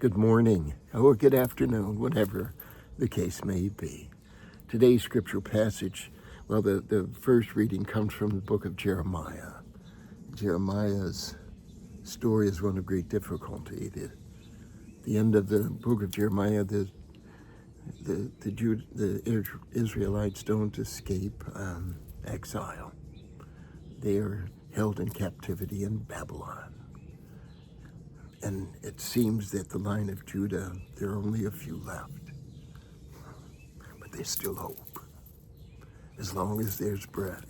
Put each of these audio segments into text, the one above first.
good morning, or good afternoon, whatever the case may be. Today's scriptural passage, well, the first reading comes from the book of Jeremiah. Jeremiah's story is one of great difficulty. The end of the book of Jeremiah, the Israelites don't escape exile. They are held in captivity in Babylon. And it seems that the line of Judah, there are only a few left. But there's still hope. As long as there's breath,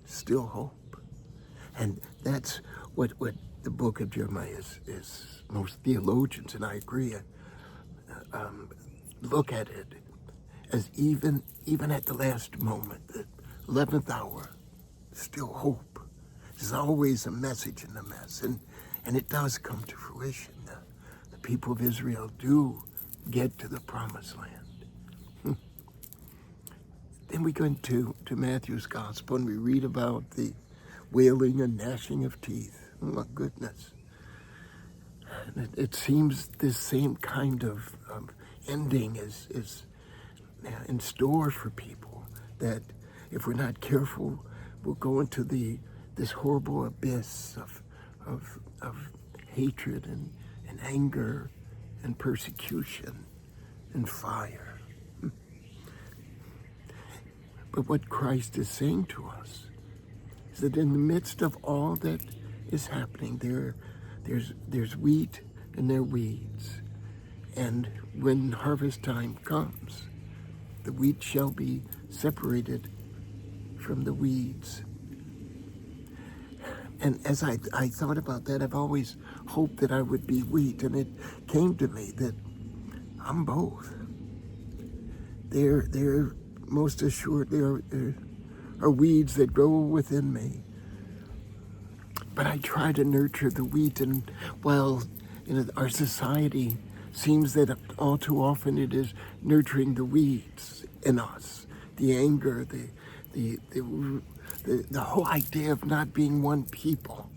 still hope. And that's what the book of Jeremiah is. Most theologians, and I agree, look at it as even at the last moment, the 11th hour, still hope. There's always a message in the mess, and it does come to fruition. The people of Israel do get to the promised land. Then we go into Matthew's gospel and we read about the wailing and gnashing of teeth. Oh my goodness. And it seems this same kind of ending is in store for people, that if we're not careful, we'll go into this horrible abyss of hatred and anger and persecution and fire. But what Christ is saying to us is that in the midst of all that is happening, there's wheat and there are weeds. And when harvest time comes, the wheat shall be separated from the weeds. And as I thought about that, I've always hoped that I would be wheat, and it came to me that I'm both. They're most assuredly are weeds that grow within me. But I try to nurture the wheat, and while our society seems that all too often it is nurturing the weeds in us, the anger, the whole idea of not being one people,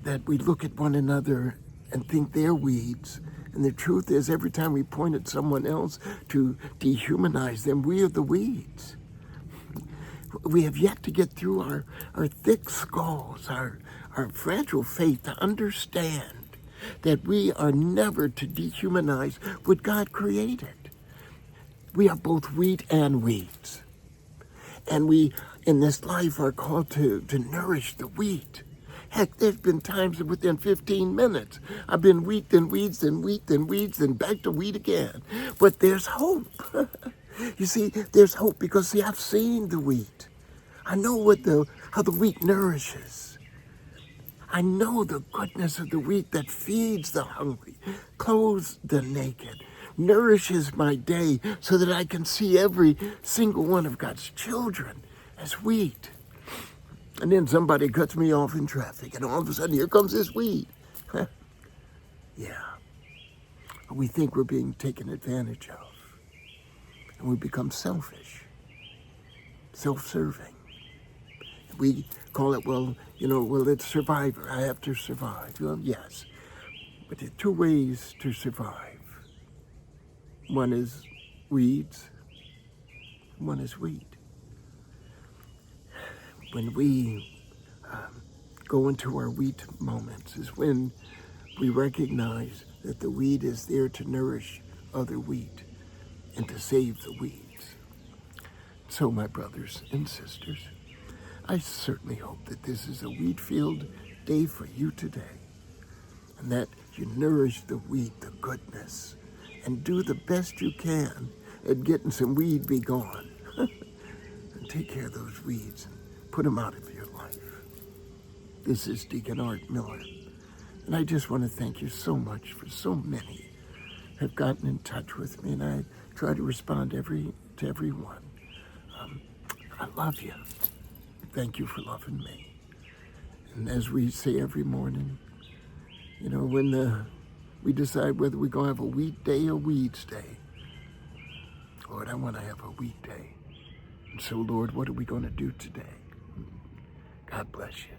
that we look at one another and think they're weeds. And the truth is, every time we point at someone else to dehumanize them, we are the weeds. We have yet to get through our thick skulls, our fragile faith, to understand that we are never to dehumanize what God created. We are both wheat and weeds. And we, in this life, are called to nourish the wheat. Heck, there's been times that within 15 minutes, I've been wheat, then weeds, then wheat, then weeds, then back to wheat again. But there's hope. You see, there's hope because, I've seen the wheat. I know how the wheat nourishes. I know the goodness of the wheat that feeds the hungry, clothes the naked, nourishes my day so that I can see every single one of God's children as wheat. And then somebody cuts me off in traffic, and all of a sudden, here comes this wheat. Yeah. We think we're being taken advantage of. And we become selfish, self-serving. We call it, well, it's survivor. I have to survive. Well, yes. But there are two ways to survive. One is weeds, one is wheat. When we go into our wheat moments is when we recognize that the wheat is there to nourish other wheat and to save the weeds. So, my brothers and sisters, I certainly hope that this is a wheat-filled day for you today, and that you nourish the wheat, the goodness, and do the best you can at getting some weed be gone. And take care of those weeds and put them out of your life. This is Deacon Art Miller, and I just want to thank you so much for so many have gotten in touch with me, and I try to respond to everyone. I love you. Thank you for loving me. And as we say every morning, when we decide whether we're going to have a wheat day or weeds day, Lord, I want to have a wheat day. And so, Lord, what are we going to do today? God bless you.